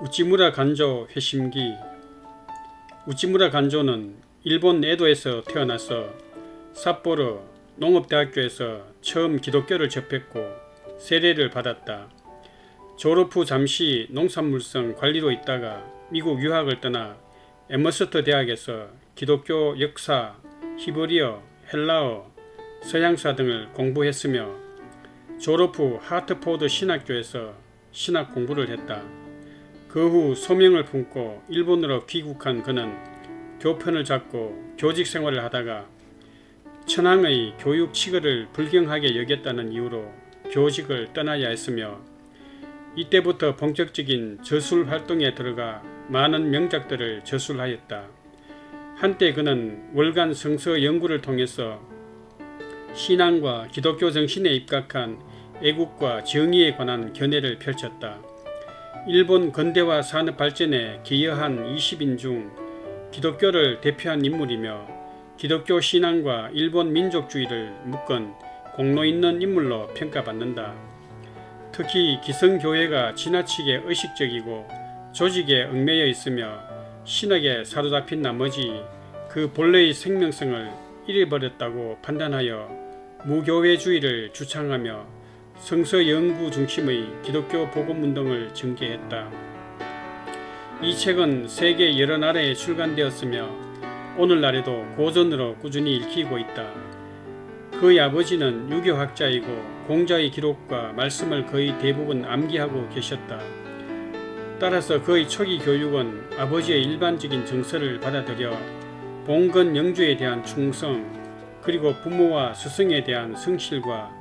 우찌무라 간조 회심기. 우찌무라 간조는 일본 에도에서 태어나서 삿포로 농업대학교에서 처음 기독교를 접했고 세례를 받았다. 졸업 후 잠시 농산물성 관리로 있다가 미국 유학을 떠나 에머스트 대학에서 기독교 역사, 히브리어, 헬라어, 서양사 등을 공부했으며 졸업 후 하트포드 신학교에서 신학 공부를 했다. 그 후 소명을 품고 일본으로 귀국한 그는 교편을 잡고 교직 생활을 하다가 천황의 교육 치거를 불경하게 여겼다는 이유로 교직을 떠나야 했으며 이때부터 본격적인 저술 활동에 들어가 많은 명작들을 저술하였다. 한때 그는 월간 성서 연구를 통해서 신앙과 기독교 정신에 입각한 애국과 정의에 관한 견해를 펼쳤다. 일본 근대화 산업 발전에 기여한 20인 중 기독교를 대표한 인물이며 기독교 신앙과 일본 민족주의를 묶은 공로 있는 인물로 평가받는다. 특히 기성교회가 지나치게 의식적이고 조직에 얽매여 있으며 신학에 사로잡힌 나머지 그 본래의 생명성을 잃어버렸다고 판단하여 무교회주의를 주창하며 성서 연구 중심의 기독교 복음운동을 전개했다. 이 책은 세계 여러 나라에 출간되었으며 오늘날에도 고전으로 꾸준히 읽히고 있다. 그의 아버지는 유교학자이고 공자의 기록과 말씀을 거의 대부분 암기하고 계셨다. 따라서 그의 초기 교육은 아버지의 일반적인 정서를 받아들여 봉건 영주에 대한 충성, 그리고 부모와 스승에 대한 성실과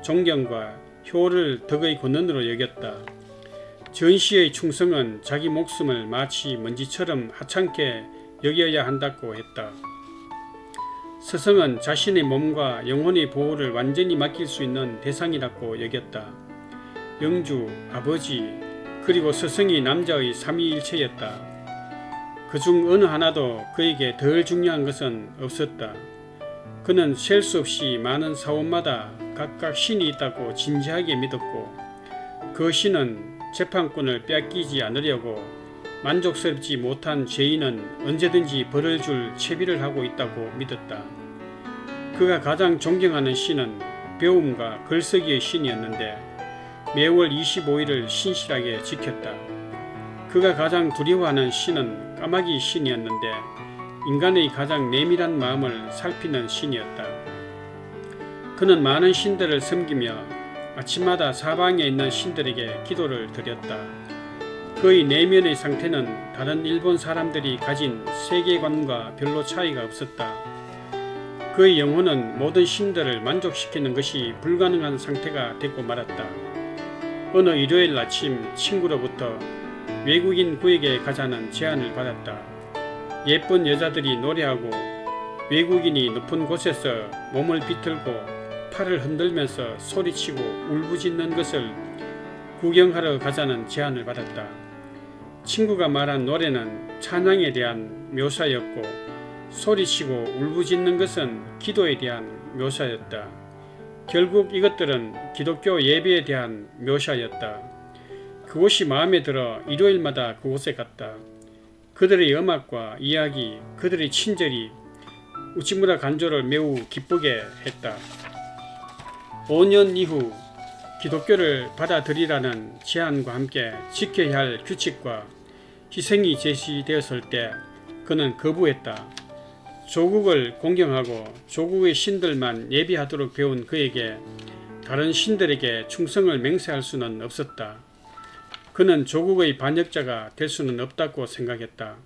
존경과 효를 덕의 권한으로 여겼다. 전시의 충성은 자기 목숨을 마치 먼지처럼 하찮게 여겨야 한다고 했다. 스승은 자신의 몸과 영혼의 보호를 완전히 맡길 수 있는 대상이라고 여겼다. 영주, 아버지, 그리고 스승이 남자의 삼위일체였다. 그중 어느 하나도 그에게 덜 중요한 것은 없었다. 그는 셀 수 없이 많은 사원마다 각각 신이 있다고 진지하게 믿었고 그 신은 재판권을 빼앗기지 않으려고 만족스럽지 못한 죄인은 언제든지 벌을 줄 채비를 하고 있다고 믿었다. 그가 가장 존경하는 신은 배움과 글쓰기의 신이었는데 매월 25일을 신실하게 지켰다. 그가 가장 두려워하는 신은 까마귀 신이었는데 인간의 가장 내밀한 마음을 살피는 신이었다. 그는 많은 신들을 섬기며 아침마다 사방에 있는 신들에게 기도를 드렸다. 그의 내면의 상태는 다른 일본 사람들이 가진 세계관과 별로 차이가 없었다. 그의 영혼은 모든 신들을 만족시키는 것이 불가능한 상태가 되고 말았다. 어느 일요일 아침 친구로부터 외국인 구에게 가자는 제안을 받았다. 예쁜 여자들이 노래하고 외국인이 높은 곳에서 몸을 비틀고 팔을 흔들면서 소리치고 울부짖는 것을 구경하러 가자는 제안을 받았다. 친구가 말한 노래는 찬양에 대한 묘사였고 소리치고 울부짖는 것은 기도에 대한 묘사였다. 결국 이것들은 기독교 예배에 대한 묘사였다. 그곳이 마음에 들어 일요일마다 그곳에 갔다. 그들의 음악과 이야기, 그들의 친절이 우찌무라 간조를 매우 기쁘게 했다. 5년 이후 기독교를 받아들이라는 제안과 함께 지켜야 할 규칙과 희생이 제시되었을 때 그는 거부했다. 조국을 공경하고 조국의 신들만 예배하도록 배운 그에게 다른 신들에게 충성을 맹세할 수는 없었다. 그는 조국의 반역자가 될 수는 없다고 생각했다.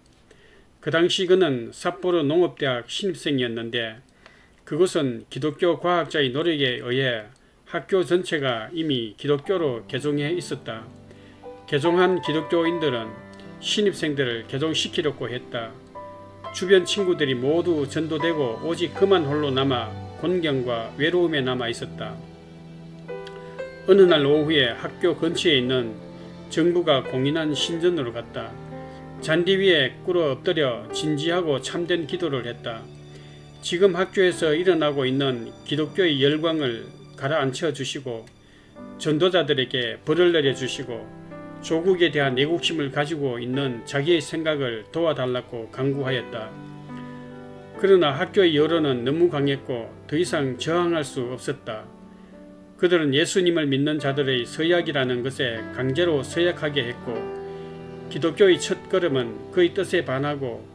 그 당시 그는 삿포로 농업대학 신입생이었는데 그것은 기독교 과학자의 노력에 의해 학교 전체가 이미 기독교로 개종해 있었다. 개종한 기독교인들은 신입생들을 개종시키려고 했다. 주변 친구들이 모두 전도되고 오직 그만 홀로 남아 곤경과 외로움에 남아 있었다. 어느 날 오후에 학교 근처에 있는 정부가 공인한 신전으로 갔다. 잔디 위에 꿇어 엎드려 진지하고 참된 기도를 했다. 지금 학교에서 일어나고 있는 기독교의 열광을 가라앉혀 주시고 전도자들에게 벌을 내려 주시고 조국에 대한 애국심을 가지고 있는 자기의 생각을 도와달라고 강구하였다. 그러나 학교의 여론은 너무 강했고 더 이상 저항할 수 없었다. 그들은 예수님을 믿는 자들의 서약이라는 것에 강제로 서약하게 했고 기독교의 첫걸음은 그의 뜻에 반하고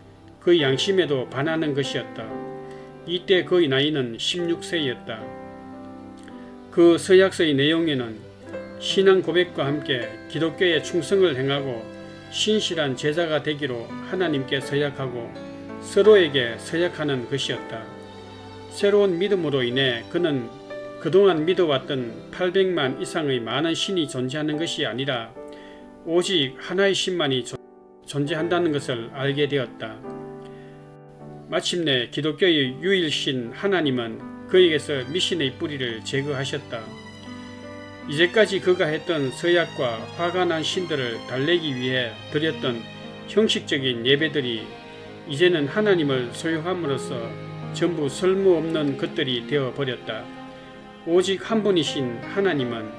그의 양심에도 반하는 것이었다. 이때 그의 나이는 16세였다. 그 서약서의 내용에는 신앙 고백과 함께 기독교에 충성을 행하고 신실한 제자가 되기로 하나님께 서약하고 서로에게 서약하는 것이었다. 새로운 믿음으로 인해 그는 그동안 믿어왔던 800만 이상의 많은 신이 존재하는 것이 아니라 오직 하나의 신만이 존재한다는 것을 알게 되었다. 마침내 기독교의 유일신 하나님은 그에게서 미신의 뿌리를 제거하셨다. 이제까지 그가 했던 서약과 화가 난 신들을 달래기 위해 드렸던 형식적인 예배들이 이제는 하나님을 소유함으로써 전부 쓸모없는 것들이 되어버렸다. 오직 한 분이신 하나님은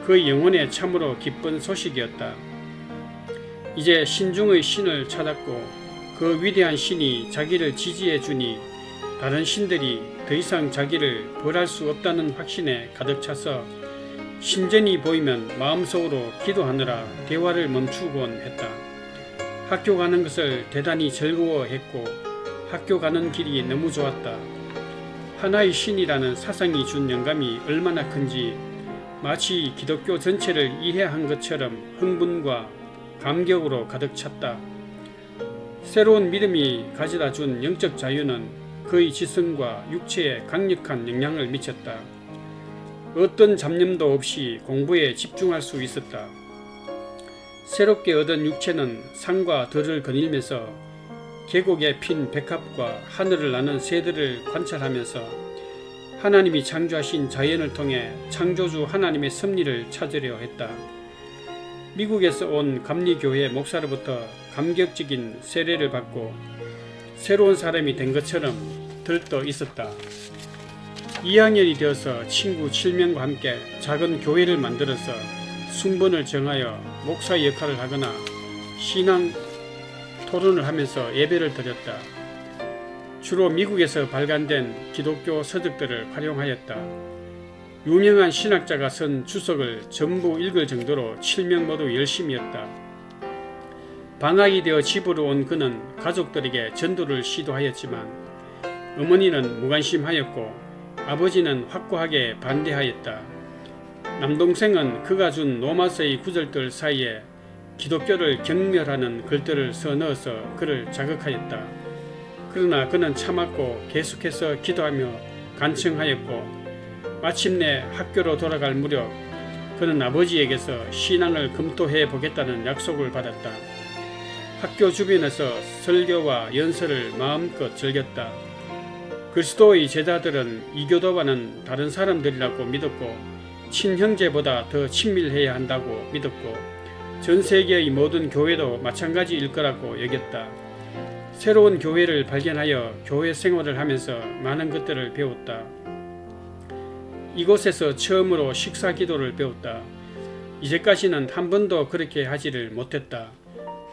그의 영혼에 참으로 기쁜 소식이었다. 이제 신중의 신을 찾았고 그 위대한 신이 자기를 지지해 주니 다른 신들이 더 이상 자기를 벌할 수 없다는 확신에 가득 차서 신전이 보이면 마음속으로 기도하느라 대화를 멈추곤 했다. 학교 가는 것을 대단히 즐거워했고 학교 가는 길이 너무 좋았다. 하나의 신이라는 사상이 준 영감이 얼마나 큰지 마치 기독교 전체를 이해한 것처럼 흥분과 감격으로 가득 찼다. 새로운 믿음이 가져다 준 영적 자유는 그의 지성과 육체에 강력한 영향을 미쳤다. 어떤 잡념도 없이 공부에 집중할 수 있었다. 새롭게 얻은 육체는 산과 들을 거닐면서 계곡에 핀 백합과 하늘을 나는 새들을 관찰하면서 하나님이 창조하신 자연을 통해 창조주 하나님의 섭리를 찾으려 했다. 미국에서 온 감리교회 목사로부터 감격적인 세례를 받고 새로운 사람이 된 것처럼 들떠 있었다. 2학년이 되어서 친구 7명과 함께 작은 교회를 만들어서 순번을 정하여 목사 역할을 하거나 신앙 토론을 하면서 예배를 드렸다. 주로 미국에서 발간된 기독교 서적들을 활용하였다. 유명한 신학자가 쓴 주석을 전부 읽을 정도로 7명 모두 열심이었다. 방학이 되어 집으로 온 그는 가족들에게 전도를 시도하였지만 어머니는 무관심하였고 아버지는 확고하게 반대하였다. 남동생은 그가 준 로마서의 구절들 사이에 기독교를 경멸하는 글들을 써넣어서 그를 자극하였다. 그러나 그는 참았고 계속해서 기도하며 간청하였고 마침내 학교로 돌아갈 무렵 그는 아버지에게서 신앙을 검토해 보겠다는 약속을 받았다. 학교 주변에서 설교와 연설을 마음껏 즐겼다. 그리스도의 제자들은 이교도와는 다른 사람들이라고 믿었고 친형제보다 더 친밀해야 한다고 믿었고 전 세계의 모든 교회도 마찬가지일 거라고 여겼다. 새로운 교회를 발견하여 교회 생활을 하면서 많은 것들을 배웠다. 이곳에서 처음으로 식사 기도를 배웠다. 이제까지는 한 번도 그렇게 하지를 못했다.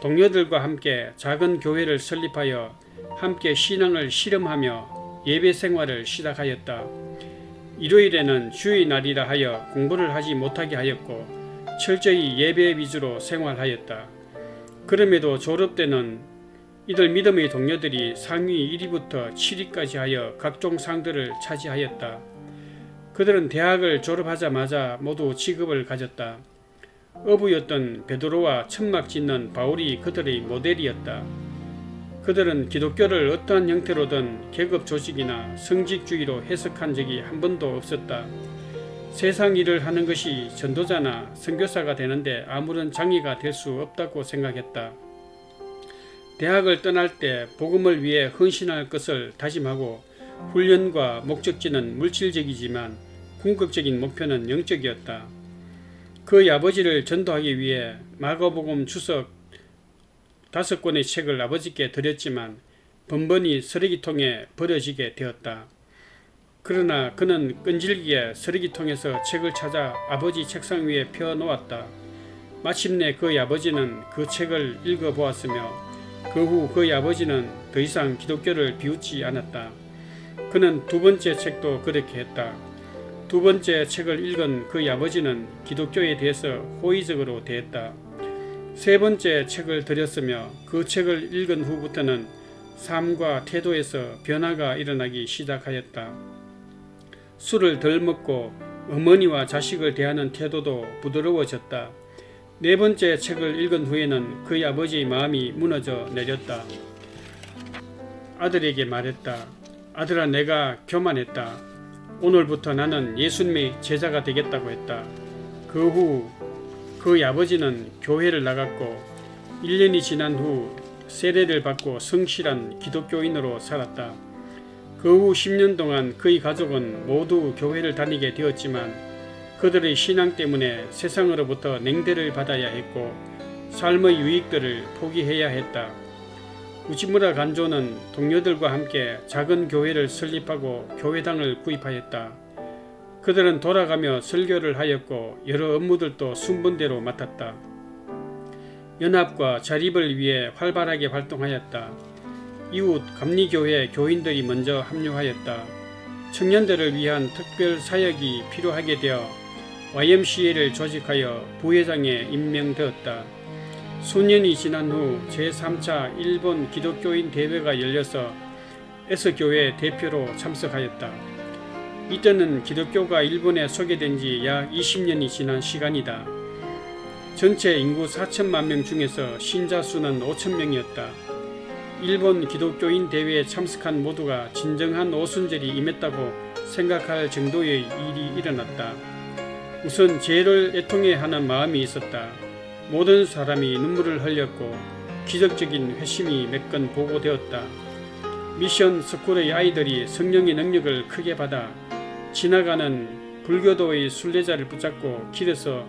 동료들과 함께 작은 교회를 설립하여 함께 신앙을 실험하며 예배 생활을 시작하였다. 일요일에는 주의 날이라 하여 공부를 하지 못하게 하였고 철저히 예배 위주로 생활하였다. 그럼에도 졸업 때는 이들 믿음의 동료들이 상위 1위부터 7위까지 하여 각종 상들을 차지하였다. 그들은 대학을 졸업하자마자 모두 직업을 가졌다. 어부였던 베드로와 천막 짓는 바울이 그들의 모델이었다. 그들은 기독교를 어떠한 형태로든 계급 조직이나 성직주의로 해석한 적이 한 번도 없었다. 세상 일을 하는 것이 전도자나 선교사가 되는데 아무런 장애가 될 수 없다고 생각했다. 대학을 떠날 때 복음을 위해 헌신할 것을 다짐하고 훈련과 목적지는 물질적이지만 궁극적인 목표는 영적이었다. 그의 아버지를 전도하기 위해 마가복음 주석 5권의 책을 아버지께 드렸지만 번번이 쓰레기통에 버려지게 되었다. 그러나 그는 끈질기게 쓰레기통에서 책을 찾아 아버지 책상 위에 펴놓았다. 마침내 그의 아버지는 그 책을 읽어보았으며 그 후 그의 아버지는 더 이상 기독교를 비웃지 않았다. 그는 두 번째 책도 그렇게 했다. 두 번째 책을 읽은 그의 아버지는 기독교에 대해서 호의적으로 대했다. 세 번째 책을 들였으며 그 책을 읽은 후부터는 삶과 태도에서 변화가 일어나기 시작하였다. 술을 덜 먹고 어머니와 자식을 대하는 태도도 부드러워졌다. 네 번째 책을 읽은 후에는 그의 아버지의 마음이 무너져 내렸다. 아들에게 말했다. 아들아, 내가 교만했다. 오늘부터 나는 예수님의 제자가 되겠다고 했다. 그 후 그의 아버지는 교회를 나갔고 1년이 지난 후 세례를 받고 성실한 기독교인으로 살았다. 그 후 10년 동안 그의 가족은 모두 교회를 다니게 되었지만 그들의 신앙 때문에 세상으로부터 냉대를 받아야 했고 삶의 유익들을 포기해야 했다. 우치무라 간조는 동료들과 함께 작은 교회를 설립하고 교회당을 구입하였다. 그들은 돌아가며 설교를 하였고 여러 업무들도 순번대로 맡았다. 연합과 자립을 위해 활발하게 활동하였다. 이웃 감리교회 교인들이 먼저 합류하였다. 청년들을 위한 특별 사역이 필요하게 되어 YMCA를 조직하여 부회장에 임명되었다. 수년이 지난 후 제3차 일본 기독교인 대회가 열려서 에서교회 대표로 참석하였다. 이때는 기독교가 일본에 소개된 지 약 20년이 지난 시간이다. 전체 인구 4천만 명 중에서 신자 수는 5천 명이었다. 일본 기독교인 대회에 참석한 모두가 진정한 오순절이 임했다고 생각할 정도의 일이 일어났다. 우선 죄를 애통해 하는 마음이 있었다. 모든 사람이 눈물을 흘렸고 기적적인 회심이 몇 건 보고되었다. 미션 스쿨의 아이들이 성령의 능력을 크게 받아 지나가는 불교도의 순례자를 붙잡고 길에서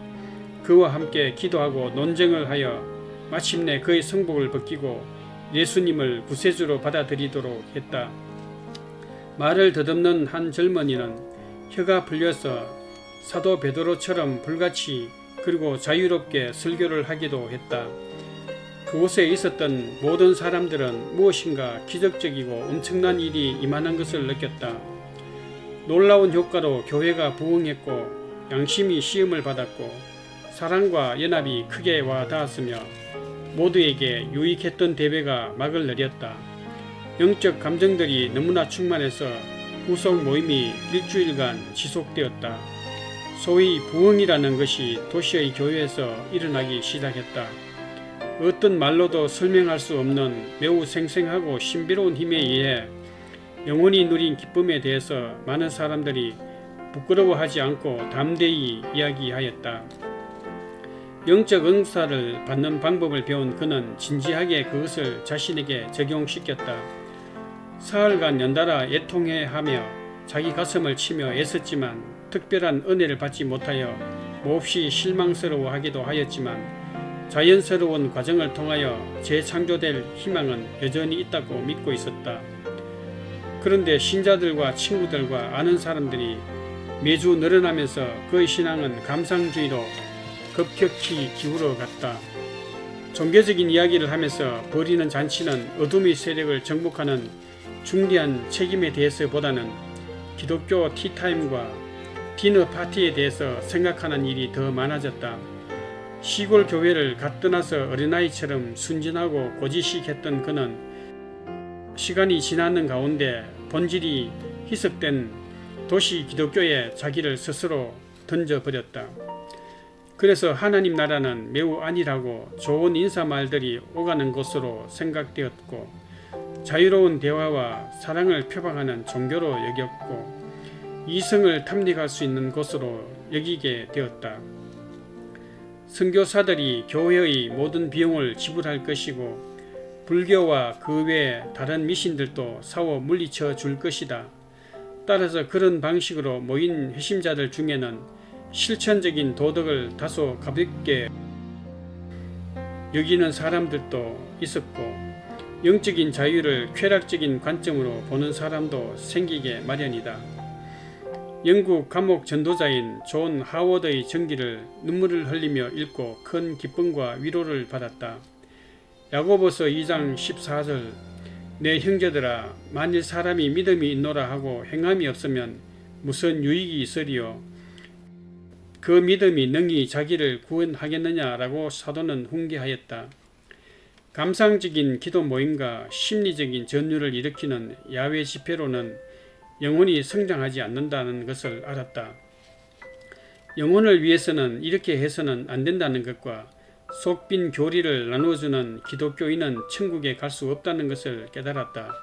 그와 함께 기도하고 논쟁을 하여 마침내 그의 성복을 벗기고 예수님을 구세주로 받아들이도록 했다. 말을 더듬는 한 젊은이는 혀가 풀려서 사도 베드로처럼 불같이 그리고 자유롭게 설교를 하기도 했다. 그곳에 있었던 모든 사람들은 무엇인가 기적적이고 엄청난 일이 임하는 것을 느꼈다. 놀라운 효과로 교회가 부흥했고 양심이 시험을 받았고 사랑과 연합이 크게 와 닿았으며 모두에게 유익했던 대회가 막을 내렸다. 영적 감정들이 너무나 충만해서 후속 모임이 일주일간 지속되었다. 소위 부흥이라는 것이 도시의 교회에서 일어나기 시작했다. 어떤 말로도 설명할 수 없는 매우 생생하고 신비로운 힘에 의해 영원히 누린 기쁨에 대해서 많은 사람들이 부끄러워하지 않고 담대히 이야기하였다. 영적 은사를 받는 방법을 배운 그는 진지하게 그것을 자신에게 적용시켰다. 사흘간 연달아 애통해하며 자기 가슴을 치며 애썼지만 특별한 은혜를 받지 못하여 몹시 실망스러워하기도 하였지만 자연스러운 과정을 통하여 재창조될 희망은 여전히 있다고 믿고 있었다. 그런데 신자들과 친구들과 아는 사람들이 매주 늘어나면서 그의 신앙은 감상주의로 급격히 기울어 갔다. 종교적인 이야기를 하면서 벌이는 잔치는 어둠의 세력을 정복하는 중대한 책임에 대해서보다는 기독교 티타임과 디너 파티에 대해서 생각하는 일이 더 많아졌다. 시골 교회를 갓 떠나서 어린아이처럼 순진하고 고지식했던 그는 시간이 지나는 가운데 본질이 희석된 도시 기독교에 자기를 스스로 던져버렸다. 그래서 하나님 나라는 매우 안일하고 좋은 인사말들이 오가는 곳으로 생각되었고 자유로운 대화와 사랑을 표방하는 종교로 여겼고 이성을 탐닉할 수 있는 곳으로 여기게 되었다. 선교사들이 교회의 모든 비용을 지불할 것이고 불교와 그 외 다른 미신들도 사워 물리쳐 줄 것이다. 따라서 그런 방식으로 모인 회심자들 중에는 실천적인 도덕을 다소 가볍게 여기는 사람들도 있었고 영적인 자유를 쾌락적인 관점으로 보는 사람도 생기게 마련이다. 영국 감옥 전도자인 존 하워드의 전기를 눈물을 흘리며 읽고 큰 기쁨과 위로를 받았다. 야고보서 2장 14절 내 형제들아 만일 사람이 믿음이 있노라 하고 행함이 없으면 무슨 유익이 있으리요. 그 믿음이 능히 자기를 구원하겠느냐라고 사도는 훈계하였다. 감상적인 기도 모임과 심리적인 전율을 일으키는 야외 집회로는 영혼이 성장하지 않는다는 것을 알았다. 영혼을 위해서는 이렇게 해서는 안 된다는 것과 속빈 교리를 나누어주는 기독교인은 천국에 갈 수 없다는 것을 깨달았다.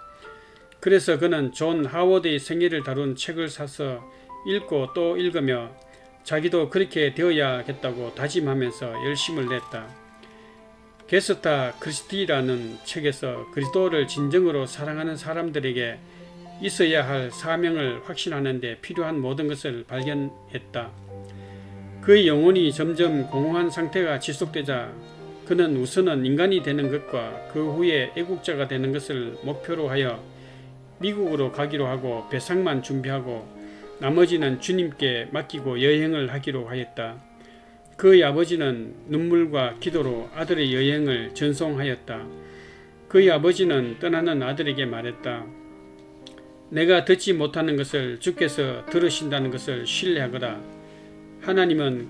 그래서 그는 존 하워드의 생애를 다룬 책을 사서 읽고 또 읽으며 자기도 그렇게 되어야겠다고 다짐하면서 열심을 냈다. 게스타 크리스티라는 책에서 그리스도를 진정으로 사랑하는 사람들에게 있어야 할 사명을 확신하는 데 필요한 모든 것을 발견했다. 그의 영혼이 점점 공허한 상태가 지속되자 그는 우선은 인간이 되는 것과 그 후에 애국자가 되는 것을 목표로 하여 미국으로 가기로 하고 배상만 준비하고 나머지는 주님께 맡기고 여행을 하기로 하였다. 그의 아버지는 눈물과 기도로 아들의 여행을 전송하였다. 그의 아버지는 떠나는 아들에게 말했다. 내가 듣지 못하는 것을 주께서 들으신다는 것을 신뢰하거라. 하나님은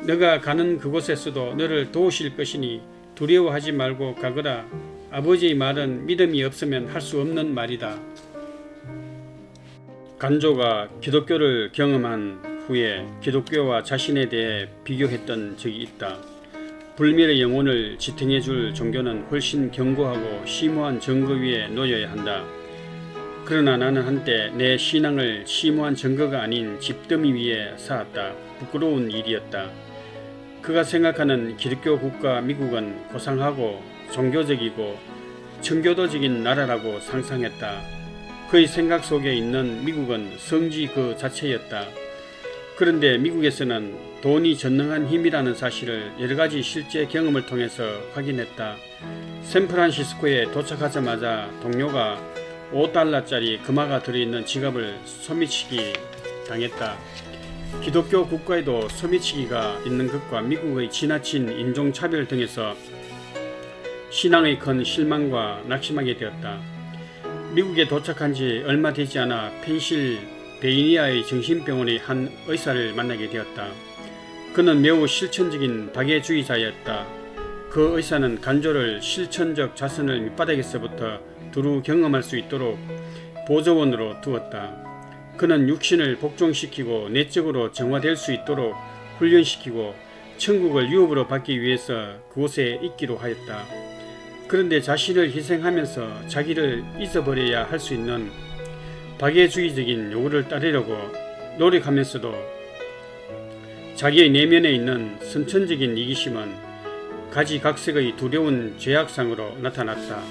너가 가는 그곳에서도 너를 도우실 것이니 두려워하지 말고 가거라. 아버지의 말은 믿음이 없으면 할 수 없는 말이다. 간조가 기독교를 경험한 후에 기독교와 자신에 대해 비교했던 적이 있다. 불멸의 영혼을 지탱해 줄 종교는 훨씬 견고하고 심오한 증거 위에 놓여야 한다. 그러나 나는 한때 내 신앙을 심오한 증거가 아닌 집더미 위에 쌓았다. 부끄러운 일이었다. 그가 생각하는 기독교 국가 미국은 고상하고 종교적이고 청교도적인 나라라고 상상했다. 그의 생각 속에 있는 미국은 성지 그 자체였다. 그런데 미국에서는 돈이 전능한 힘이라는 사실을 여러가지 실제 경험을 통해서 확인했다. 샌프란시스코에 도착하자마자 동료가 $5짜리 금화가 들어있는 지갑을 소미치기 당했다. 기독교 국가에도 소미치기가 있는 것과 미국의 지나친 인종차별 등에서 신앙의 큰 실망과 낙심하게 되었다. 미국에 도착한 지 얼마 되지 않아 펜실베이니아의 정신병원의 한 의사를 만나게 되었다. 그는 매우 실천적인 박애주의자였다. 그 의사는 간조를 실천적 자선을 밑바닥에서부터 두루 경험할 수 있도록 보조원으로 두었다. 그는 육신을 복종시키고 내적으로 정화될 수 있도록 훈련시키고 천국을 유업으로 받기 위해서 그곳에 있기로 하였다. 그런데 자신을 희생하면서 자기를 잊어버려야 할 수 있는 박애주의적인 요구를 따르려고 노력하면서도 자기의 내면에 있는 선천적인 이기심은 가지각색의 두려운 죄악상으로 나타났다.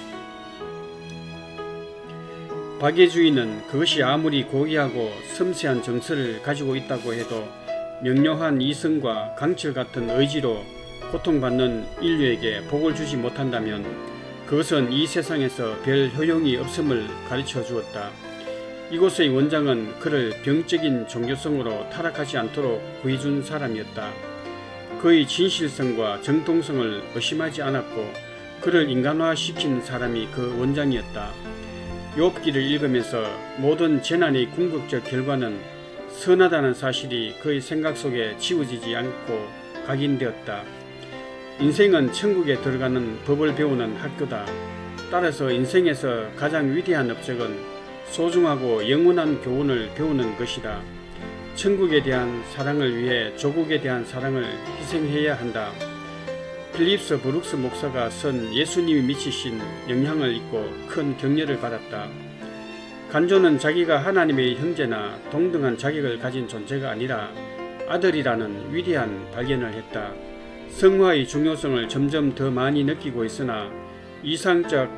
박애주의는 그것이 아무리 고귀하고 섬세한 정서를 가지고 있다고 해도 명료한 이성과 강철 같은 의지로 고통받는 인류에게 복을 주지 못한다면 그것은 이 세상에서 별 효용이 없음을 가르쳐 주었다. 이곳의 원장은 그를 병적인 종교성으로 타락하지 않도록 구해준 사람이었다. 그의 진실성과 정통성을 의심하지 않았고 그를 인간화시킨 사람이 그 원장이었다. 욥기를 읽으면서 모든 재난의 궁극적 결과는 선하다는 사실이 그의 생각 속에 지워지지 않고 각인되었다. 인생은 천국에 들어가는 법을 배우는 학교다. 따라서 인생에서 가장 위대한 업적은 소중하고 영원한 교훈을 배우는 것이다. 천국에 대한 사랑을 위해 조국에 대한 사랑을 희생해야 한다. 필립스 브룩스 목사가 쓴 예수님이 미치신 영향을 잊고 큰 격려를 받았다. 간조는 자기가 하나님의 형제나 동등한 자격을 가진 존재가 아니라 아들이라는 위대한 발견을 했다. 성화의 중요성을 점점 더 많이 느끼고 있으나 이상적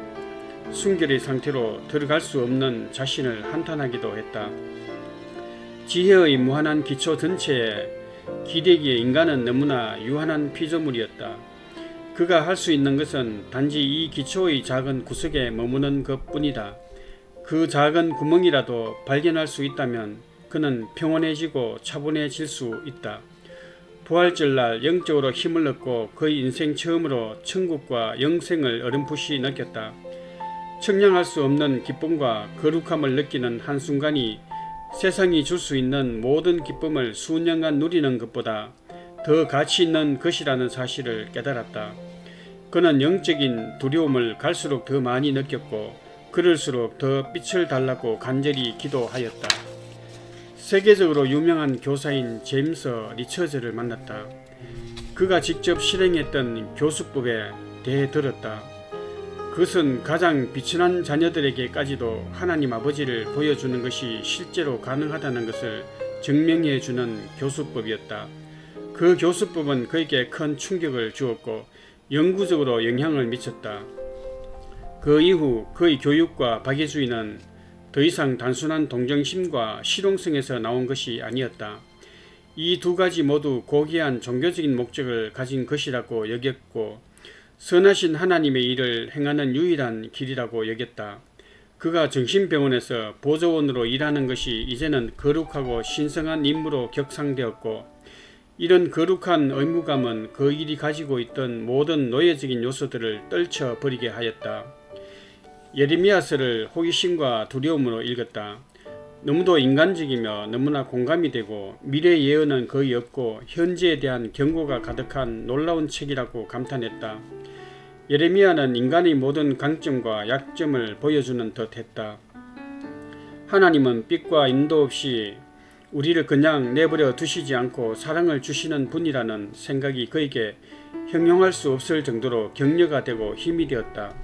순결의 상태로 들어갈 수 없는 자신을 한탄하기도 했다. 지혜의 무한한 기초 전체에 기대기에 인간은 너무나 유한한 피조물이었다. 그가 할 수 있는 것은 단지 이 기초의 작은 구석에 머무는 것뿐이다. 그 작은 구멍이라도 발견할 수 있다면 그는 평온해지고 차분해질 수 있다. 부활절날 영적으로 힘을 얻고 그의 인생 처음으로 천국과 영생을 어렴풋이 느꼈다. 청량할 수 없는 기쁨과 거룩함을 느끼는 한순간이 세상이 줄 수 있는 모든 기쁨을 수년간 누리는 것보다 더 가치 있는 것이라는 사실을 깨달았다. 그는 영적인 두려움을 갈수록 더 많이 느꼈고 그럴수록 더 빛을 달라고 간절히 기도하였다. 세계적으로 유명한 교사인 제임스 리처즈를 만났다. 그가 직접 실행했던 교수법에 대해 들었다. 그것은 가장 비천한 자녀들에게까지도 하나님 아버지를 보여주는 것이 실제로 가능하다는 것을 증명해주는 교수법이었다. 그 교수법은 그에게 큰 충격을 주었고 영구적으로 영향을 미쳤다. 그 이후 그의 교육과 박애주의는 더 이상 단순한 동정심과 실용성에서 나온 것이 아니었다. 이 두 가지 모두 고귀한 종교적인 목적을 가진 것이라고 여겼고 선하신 하나님의 일을 행하는 유일한 길이라고 여겼다. 그가 정신병원에서 보조원으로 일하는 것이 이제는 거룩하고 신성한 임무로 격상되었고 이런 거룩한 의무감은 그 일이 가지고 있던 모든 노예적인 요소들을 떨쳐버리게 하였다. 예레미야서를 호기심과 두려움으로 읽었다. 너무도 인간적이며 너무나 공감이 되고 미래 예언은 거의 없고 현재에 대한 경고가 가득한 놀라운 책이라고 감탄했다. 예레미야는 인간의 모든 강점과 약점을 보여주는 듯했다. 하나님은 빛과 인도 없이 우리를 그냥 내버려 두시지 않고 사랑을 주시는 분이라는 생각이 그에게 형용할 수 없을 정도로 격려가 되고 힘이 되었다.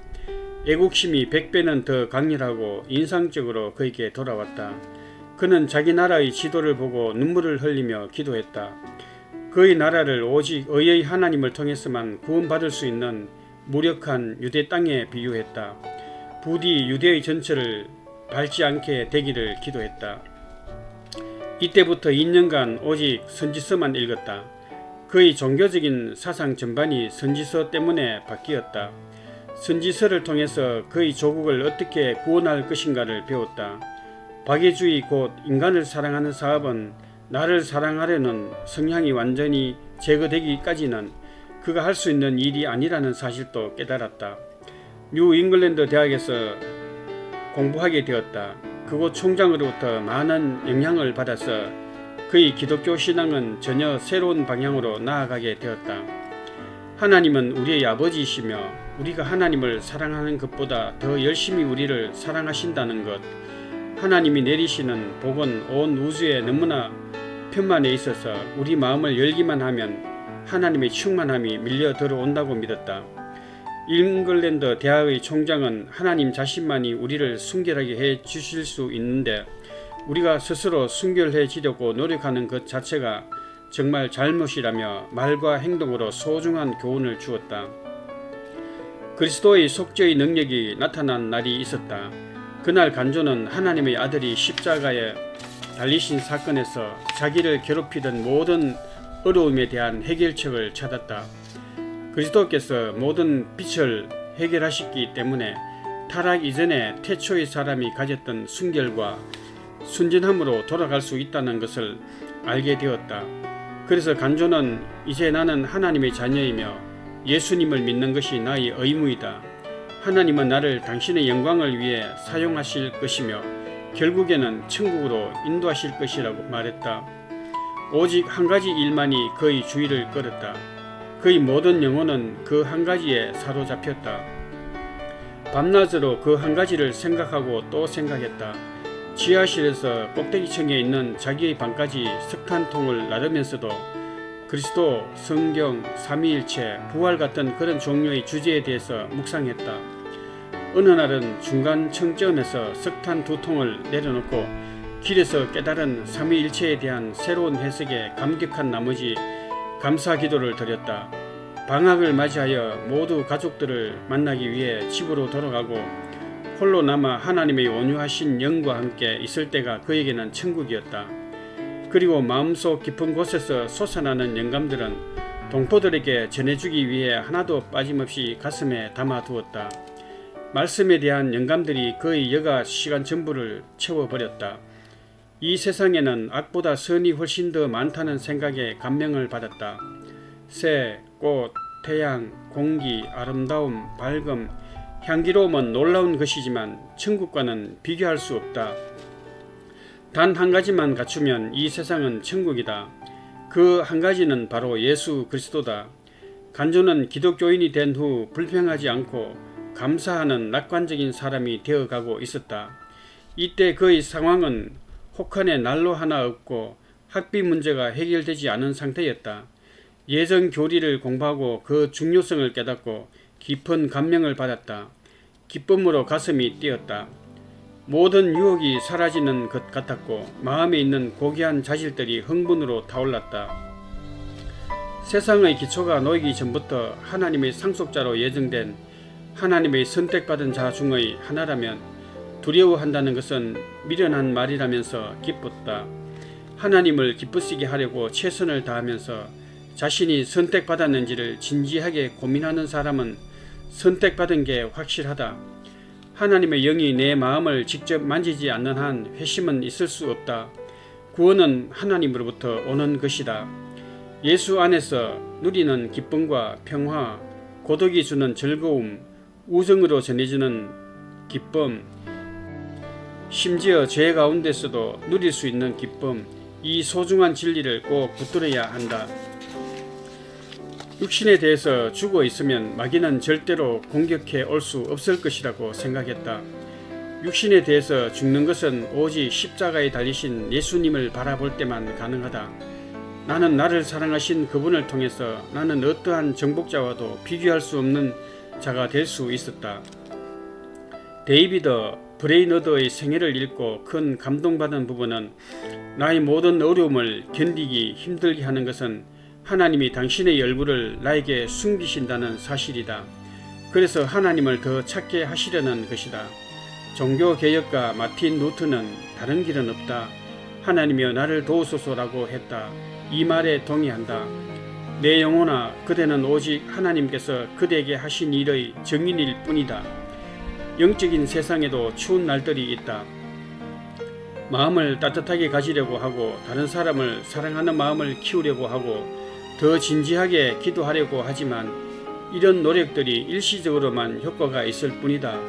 애국심이 100배는 더 강렬하고 인상적으로 그에게 돌아왔다. 그는 자기 나라의 지도를 보고 눈물을 흘리며 기도했다. 그의 나라를 오직 의의 하나님을 통해서만 구원받을 수 있는 무력한 유대 땅에 비유했다. 부디 유대의 전체를 밟지 않게 되기를 기도했다. 이때부터 2년간 오직 선지서만 읽었다. 그의 종교적인 사상 전반이 선지서 때문에 바뀌었다. 선지서를 통해서 그의 조국을 어떻게 구원할 것인가를 배웠다. 박애주의 곧 인간을 사랑하는 사업은 나를 사랑하려는 성향이 완전히 제거되기까지는 그가 할 수 있는 일이 아니라는 사실도 깨달았다. 뉴 잉글랜드 대학에서 공부하게 되었다. 그곳 총장으로부터 많은 영향을 받아서 그의 기독교 신앙은 전혀 새로운 방향으로 나아가게 되었다. 하나님은 우리의 아버지이시며 우리가 하나님을 사랑하는 것보다 더 열심히 우리를 사랑하신다는 것, 하나님이 내리시는 복은 온 우주에 너무나 편만에 있어서 우리 마음을 열기만 하면 하나님의 충만함이 밀려 들어온다고 믿었다. 잉글랜드 대학의 총장은 하나님 자신만이 우리를 순결하게 해 주실 수 있는데 우리가 스스로 순결해지려고 노력하는 것 자체가 정말 잘못이라며 말과 행동으로 소중한 교훈을 주었다. 그리스도의 속죄의 능력이 나타난 날이 있었다. 그날 간조는 하나님의 아들이 십자가에 달리신 사건에서 자기를 괴롭히던 모든 어려움에 대한 해결책을 찾았다. 그리스도께서 모든 빛을 해결하셨기 때문에 타락 이전에 태초의 사람이 가졌던 순결과 순진함으로 돌아갈 수 있다는 것을 알게 되었다. 그래서 간조는 이제 나는 하나님의 자녀이며 예수님을 믿는 것이 나의 의무이다. 하나님은 나를 당신의 영광을 위해 사용하실 것이며 결국에는 천국으로 인도하실 것이라고 말했다. 오직 한 가지 일만이 그의 주의를 끌었다. 그의 모든 영혼은 그 한 가지에 사로잡혔다. 밤낮으로 그 한 가지를 생각하고 또 생각했다. 지하실에서 꼭대기층에 있는 자기의 방까지 석탄통을 나르면서도 그리스도, 성경, 삼위일체, 부활 같은 그런 종류의 주제에 대해서 묵상했다. 어느 날은 중간 청점에서 석탄 2통을 내려놓고 길에서 깨달은 삼위일체에 대한 새로운 해석에 감격한 나머지 감사 기도를 드렸다. 방학을 맞이하여 모두 가족들을 만나기 위해 집으로 돌아가고 홀로 남아 하나님의 온유하신 영과 함께 있을 때가 그에게는 천국이었다. 그리고 마음속 깊은 곳에서 솟아나는 영감들은 동포들에게 전해주기 위해 하나도 빠짐없이 가슴에 담아두었다. 말씀에 대한 영감들이 그의 여가 시간 전부를 채워버렸다. 이 세상에는 악보다 선이 훨씬 더 많다는 생각에 감명을 받았다. 새, 꽃, 태양, 공기, 아름다움, 밝음, 향기로움은 놀라운 것이지만 천국과는 비교할 수 없다. 단 한 가지만 갖추면 이 세상은 천국이다. 그 한 가지는 바로 예수 그리스도다. 간조는 기독교인이 된 후 불평하지 않고 감사하는 낙관적인 사람이 되어가고 있었다. 이때 그의 상황은 혹한에 난로 하나 없고 학비 문제가 해결되지 않은 상태였다. 예정 교리를 공부하고 그 중요성을 깨닫고 깊은 감명을 받았다. 기쁨으로 가슴이 뛰었다. 모든 유혹이 사라지는 것 같았고 마음에 있는 고귀한 자질들이 흥분으로 타올랐다. 세상의 기초가 놓이기 전부터 하나님의 상속자로 예정된 하나님의 선택받은 자 중의 하나라면 두려워한다는 것은 미련한 말이라면서 기뻤다. 하나님을 기쁘시게 하려고 최선을 다하면서 자신이 선택받았는지를 진지하게 고민하는 사람은 선택받은 게 확실하다. 하나님의 영이 내 마음을 직접 만지지 않는 한 회심은 있을 수 없다. 구원은 하나님으로부터 오는 것이다. 예수 안에서 누리는 기쁨과 평화, 고독이 주는 즐거움, 우정으로 전해지는 기쁨, 심지어 죄 가운데서도 누릴 수 있는 기쁨, 이 소중한 진리를 꼭 붙들어야 한다. 육신에 대해서 죽어 있으면 마귀는 절대로 공격해 올 수 없을 것이라고 생각했다. 육신에 대해서 죽는 것은 오직 십자가에 달리신 예수님을 바라볼 때만 가능하다. 나는 나를 사랑하신 그분을 통해서 나는 어떠한 정복자와도 비교할 수 없는 자가 될 수 있었다. 데이비드 브레이너드의 생애를 읽고 큰 감동받은 부분은 나의 모든 어려움을 견디기 힘들게 하는 것은 하나님이 당신의 얼굴을 나에게 숨기신다는 사실이다. 그래서 하나님을 더 찾게 하시려는 것이다. 종교개혁가 마틴 루트는 다른 길은 없다. 하나님이여 나를 도우소서라고 했다. 이 말에 동의한다. 내 영혼아, 그대는 오직 하나님께서 그대에게 하신 일의 증인일 뿐이다. 영적인 세상에도 추운 날들이 있다. 마음을 따뜻하게 가지려고 하고 다른 사람을 사랑하는 마음을 키우려고 하고 더 진지하게 기도하려고 하지만 이런 노력들이 일시적으로만 효과가 있을 뿐이다.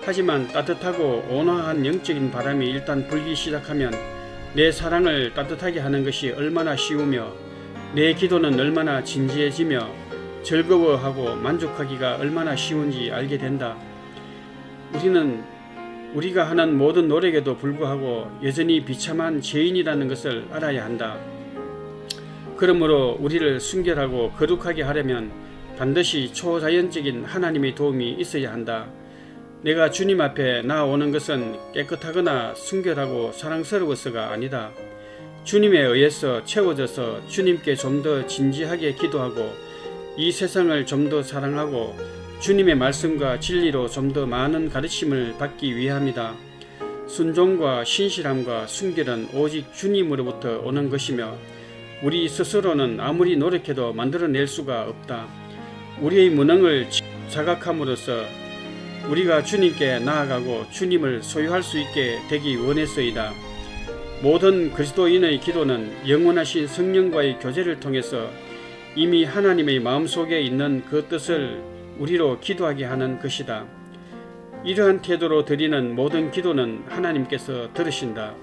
하지만 따뜻하고 온화한 영적인 바람이 일단 불기 시작하면 내 사랑을 따뜻하게 하는 것이 얼마나 쉬우며 내 기도는 얼마나 진지해지며 즐거워하고 만족하기가 얼마나 쉬운지 알게 된다. 우리가 하는 모든 노력에도 불구하고 여전히 비참한 죄인이라는 것을 알아야 한다. 그러므로 우리를 순결하고 거룩하게 하려면 반드시 초자연적인 하나님의 도움이 있어야 한다. 내가 주님 앞에 나아오는 것은 깨끗하거나 순결하고 사랑스러워서가 아니다. 주님에 의해서 채워져서 주님께 좀 더 진지하게 기도하고 이 세상을 좀 더 사랑하고 주님의 말씀과 진리로 좀 더 많은 가르침을 받기 위함이다. 순종과 신실함과 순결은 오직 주님으로부터 오는 것이며 우리 스스로는 아무리 노력해도 만들어낼 수가 없다. 우리의 무능을 자각함으로써 우리가 주님께 나아가고 주님을 소유할 수 있게 되기 원해서이다. 모든 그리스도인의 기도는 영원하신 성령과의 교제를 통해서 이미 하나님의 마음속에 있는 그 뜻을 우리로 기도하게 하는 것이다. 이러한 태도로 드리는 모든 기도는 하나님께서 들으신다.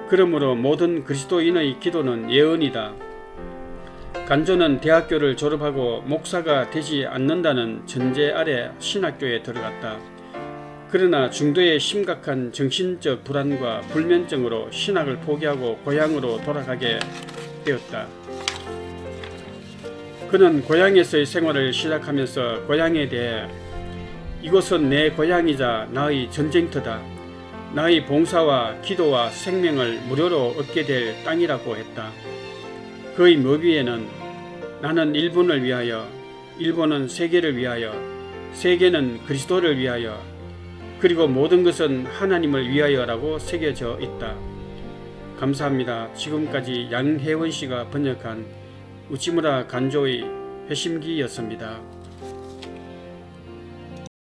그러므로 모든 그리스도인의 기도는 예언이다. 간조는 대학교를 졸업하고 목사가 되지 않는다는 전제 아래 신학교에 들어갔다. 그러나 중도의 심각한 정신적 불안과 불면증으로 신학을 포기하고 고향으로 돌아가게 되었다. 그는 고향에서의 생활을 시작하면서 고향에 대해 이곳은 내 고향이자 나의 전쟁터다. 나의 봉사와 기도와 생명을 무료로 얻게 될 땅이라고 했다. 그의 묘비에는 나는 일본을 위하여, 일본은 세계를 위하여, 세계는 그리스도를 위하여, 그리고 모든 것은 하나님을 위하여라고 새겨져 있다. 감사합니다. 지금까지 양혜원 씨가 번역한 우치무라 간조의 회심기였습니다.